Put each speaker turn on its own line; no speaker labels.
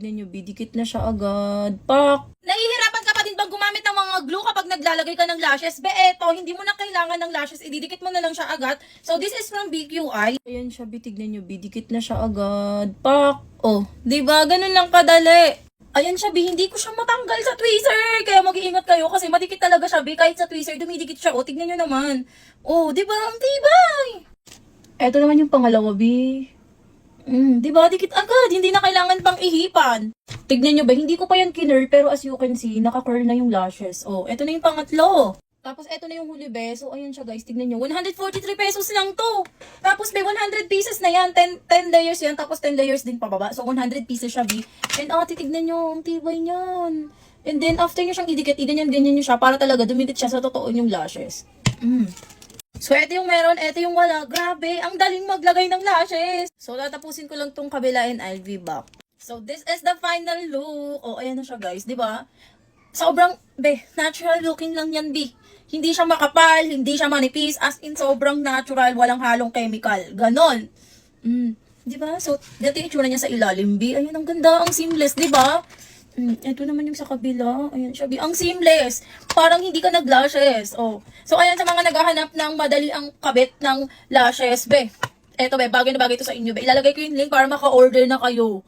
Tignan nyo, bidikit na siya agad. Pak! Nahihirapan ka pa din bang gumamit ng mga glue kapag naglalagay ka ng lashes? Eto, hindi mo na kailangan ng lashes, ididikit mo na lang siya agad. So, this is from BQI. Ayan siya, tignan nyo, bidikit na siya agad. Pak! Oh, diba? Ganun lang kadali. Ayan siya, hindi ko siya matanggal sa tweezer. Kaya mag-iingat kayo kasi madikit talaga siya, kahit sa tweezer, dumidikit siya. O, tignan nyo naman. O, diba? Ang tibay. Eto naman yung pangalawa, diba? Dikit agad. Hindi na kailangan pang ihipan. Tignan nyo ba? Hindi ko pa yan kinurl, pero as you can see, naka-curl na yung lashes. O, eto na yung pangatlo. Tapos, eto na yung huli, So, ayan siya, guys. Tignan nyo. 143 pesos lang to. Tapos, 100 pieces na yan. 10 layers yan. Tapos, 10 layers din pababa. So, 100 pieces siya, And, titignan nyo. Ang tibay niyan. And then, after nyo siyang idikit, ganyan nyo siya para talaga dumikit siya sa totoo yung lashes. So, ito yung meron, ito yung wala. Grabe, ang daling maglagay ng lashes. So, tatapusin ko lang tong kabila and I'll be back. So, this is the final look. Oh, ayan na siya, guys. Diba? Sobrang, natural looking lang yan, Hindi siya makapal, hindi siya manipis. As in, sobrang natural, walang halong chemical. Ganon. Diba? So, dito yung itsura niya sa ilalim, Ayan, ang ganda, ang seamless, diba? Ito naman yung sa kabila. Ayan siya, ang seamless. Parang hindi ka nag-lashes. Oh. So, ayan sa mga naghahanap ng madali ang kabit ng lashes, Eto, bagay na bagay ito sa inyo, Ilalagay ko yung link para maka-order na kayo.